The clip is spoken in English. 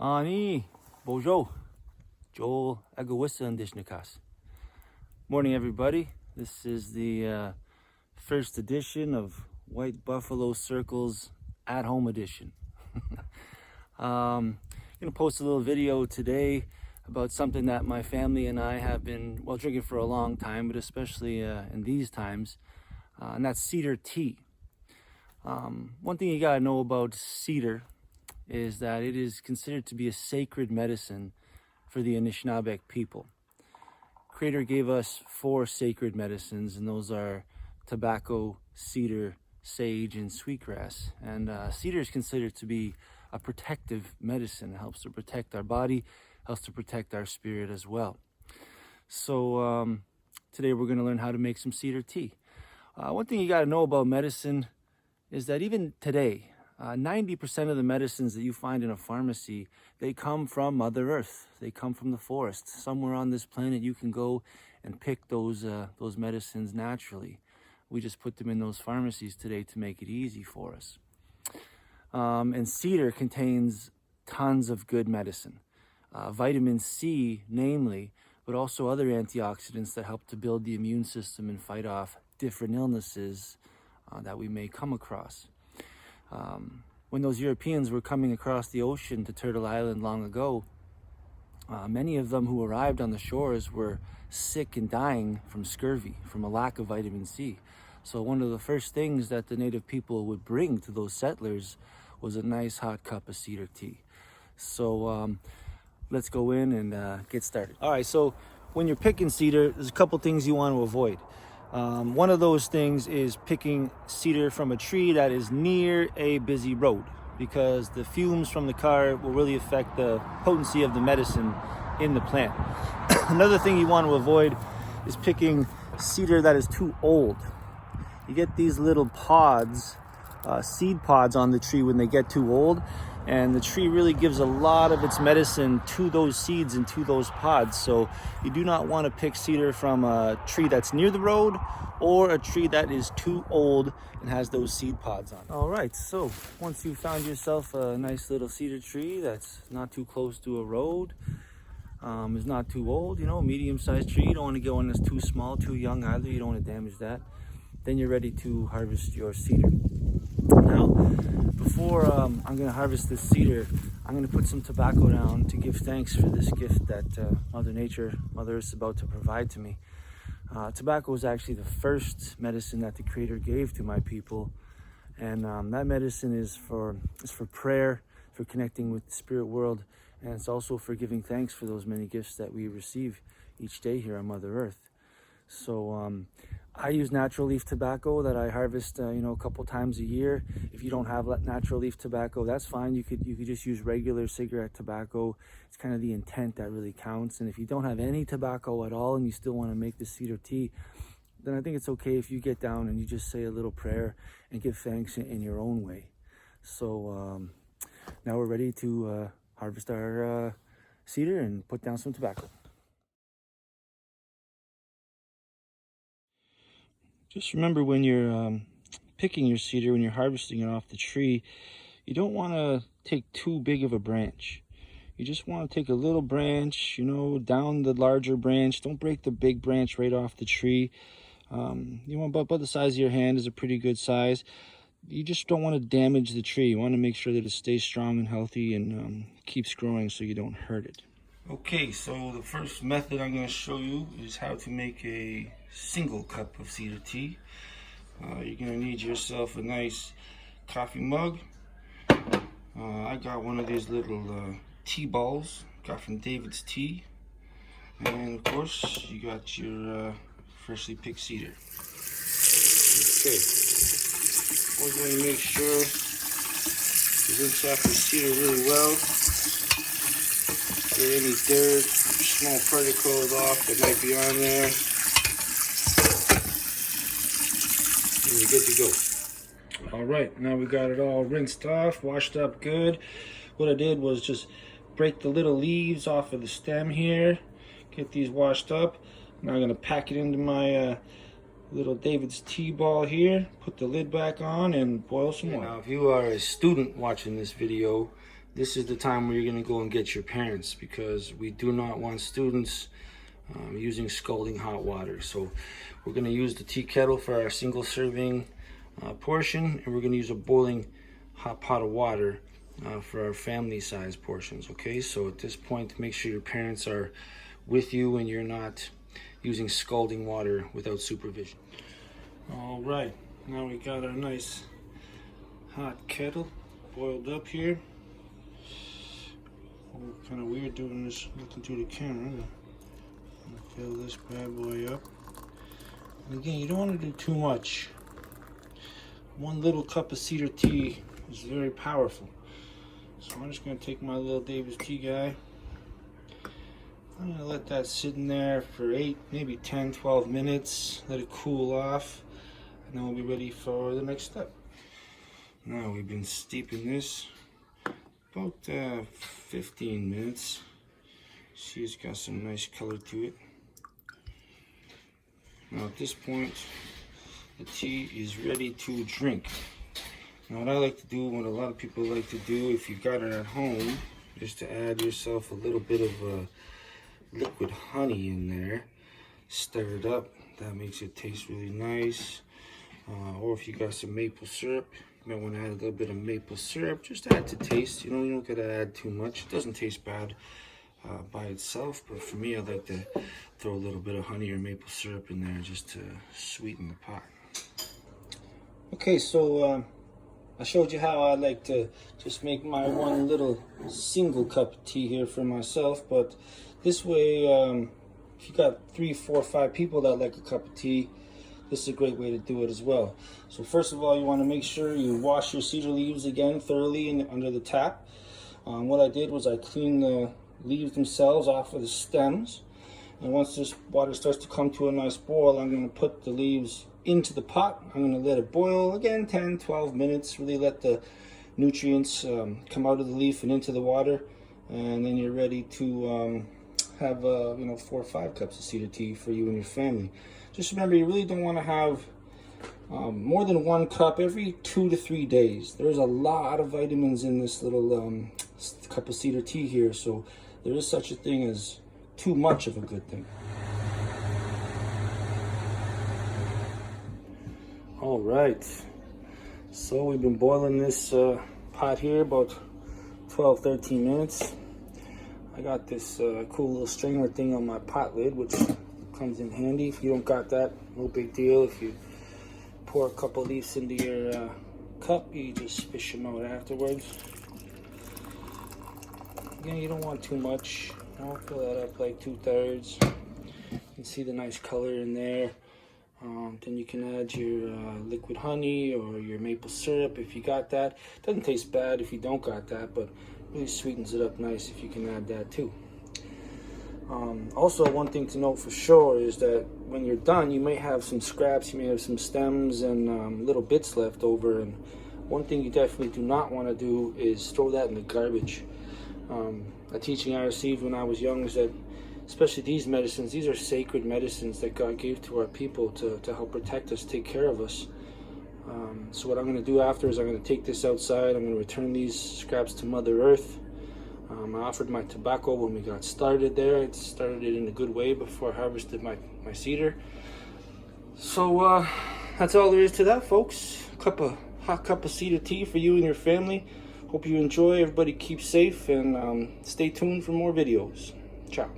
Ani, Bojo, Joel Agawissa and Dishnikas. Morning, everybody. This is the first edition of White Buffalo Circle's at-home edition. I'm gonna post a little video today about something that my family and I have been, well, drinking for a long time, but especially in these times, and that's cedar tea. One thing you gotta know about cedar is that it is considered to be a sacred medicine for the Anishinaabe people. Creator gave us 4 sacred medicines, and those are tobacco, cedar, sage, and sweetgrass. And cedar is considered to be a protective medicine. It helps to protect our body, helps to protect our spirit as well. So today we're going to learn how to make some cedar tea. One thing you got to know about medicine is that even today, 90% of the medicines that you find in a pharmacy, they come from Mother Earth. They come from the forest. Somewhere on this planet you can go and pick those medicines naturally. We just put them in those pharmacies today to make it easy for us. And cedar contains tons of good medicine. Vitamin C, namely, but also other antioxidants that help to build the immune system and fight off different illnesses that we may come across. When those Europeans were coming across the ocean to Turtle Island long ago, many of them who arrived on the shores were sick and dying from scurvy, from a lack of vitamin C. So one of the first things that the native people would bring to those settlers was a nice hot cup of cedar tea. So let's go in and get started. All right, so when you're picking cedar, there's a couple things you want to avoid. One of those things is picking cedar from a tree that is near a busy road, because the fumes from the car will really affect the potency of the medicine in the plant. Another thing you want to avoid is picking cedar that is too old. You get these little pods, seed pods on the tree when they get too old, and the tree really gives a lot of its medicine to those seeds and to those pods. So you do not want to pick cedar from a tree that's near the road or a tree that is too old and has those seed pods on. All right, so once you found yourself a nice little cedar tree that's not too close to a road, is not too old, you know, medium-sized tree. You don't want to get one that's too small, too young either. You don't want to damage that. Then you're ready to harvest your cedar. Now, before I'm going to harvest this cedar, I'm going to put some tobacco down to give thanks for this gift that Mother Nature, Mother Earth, is about to provide to me. Tobacco was actually the first medicine that the Creator gave to my people, and that medicine is for prayer, for connecting with the spirit world, and it's also for giving thanks for those many gifts that we receive each day here on Mother Earth. So I use natural leaf tobacco that I harvest, a couple times a year. If you don't have natural leaf tobacco, that's fine. You could just use regular cigarette tobacco. It's kind of the intent that really counts. And if you don't have any tobacco at all and you still want to make the cedar tea, then I think it's okay if you get down and you just say a little prayer and give thanks in your own way. So now we're ready to harvest our cedar and put down some tobacco. Just remember, when you're picking your cedar, when you're harvesting it off the tree, you don't want to take too big of a branch. You just want to take a little branch, down the larger branch. Don't break the big branch right off the tree. You want about the size of your hand is a pretty good size. You just don't want to damage the tree. You want to make sure that it stays strong and healthy and keeps growing so you don't hurt it. Okay, so the first method I'm going to show you is how to make a single cup of cedar tea. You're going to need yourself a nice coffee mug. I got one of these little tea balls, got from David's Tea. And of course, you got your freshly picked cedar. Okay, we're going to make sure you rinse off the cedar really well. Get any dirt, small particles off that might be on there. And you're good to go. All right, now we got it all rinsed off, washed up good. What I did was just break the little leaves off of the stem here, get these washed up. Now I'm going to pack it into my little David's tea ball here, put the lid back on, and boil some water. Now, if you are a student watching this video, this is the time where you're going to go and get your parents, because we do not want students using scalding hot water. So we're going to use the tea kettle for our single serving portion, and we're going to use a boiling hot pot of water for our family size portions. Okay, so at this point, make sure your parents are with you and you're not using scalding water without supervision. All right, now we got our nice hot kettle boiled up here. Oh, kind of weird doing this looking through the camera. Fill this bad boy up. And again, you don't want to do too much. 1 little cup of cedar tea is very powerful. So I'm just going to take my little Davis tea guy. I'm going to let that sit in there for 8, maybe 10, 12 minutes. Let it cool off. And then we'll be ready for the next step. Now we've been steeping this about 15 minutes. See, it's got some nice color to it. Now at this point, the tea is ready to drink. Now what I like to do, what a lot of people like to do if you've got it at home, is to add yourself a little bit of liquid honey in there. Stir it up. That makes it taste really nice. Or if you got some maple syrup, you might want to add a little bit of maple syrup. Just add to taste. You don't got to add too much. It doesn't taste bad by itself, but for me, I like to throw a little bit of honey or maple syrup in there just to sweeten the pot. Okay, so I showed you how I like to just make my 1 little single cup of tea here for myself, but this way, if you got 3, 4, 5 people that like a cup of tea, this is a great way to do it as well. So first of all, you want to make sure you wash your cedar leaves again thoroughly under the tap. What I did was I cleaned the leaves themselves off of the stems, and once this water starts to come to a nice boil, I'm going to put the leaves into the pot. I'm going to let it boil again 10, 12 minutes, really let the nutrients come out of the leaf and into the water, and then you're ready to have 4 or 5 cups of cedar tea for you and your family. Just remember, you really don't want to have more than 1 cup every 2 to 3 days. There's a lot of vitamins in this little cup of cedar tea here, so there is such a thing as too much of a good thing. All right, so we've been boiling this pot here about 12, 13 minutes. I got this cool little strainer thing on my pot lid, which comes in handy. If you don't got that, no big deal. If you pour a couple leaves into your cup, you just fish them out afterwards. Again, you don't want too much. I'll fill that up like 2/3. You can see the nice color in there. Then you can add your liquid honey or your maple syrup if you got that. Doesn't taste bad if you don't got that, but really sweetens it up nice if you can add that too. Also, one thing to note for sure is that when you're done, you may have some scraps, you may have some stems and little bits left over. And one thing you definitely do not want to do is throw that in the garbage. A teaching I received when I was young is that, especially these medicines, these are sacred medicines that God gave to our people to help protect us, take care of us. So what I'm going to do after is I'm going to take this outside. I'm going to return these scraps to Mother Earth. I offered my tobacco when we got started there. It started it in a good way before I harvested my cedar. So that's all there is to that, folks. Hot cup of cedar tea for you and your family. Hope you enjoy. Everybody keep safe and stay tuned for more videos. Ciao.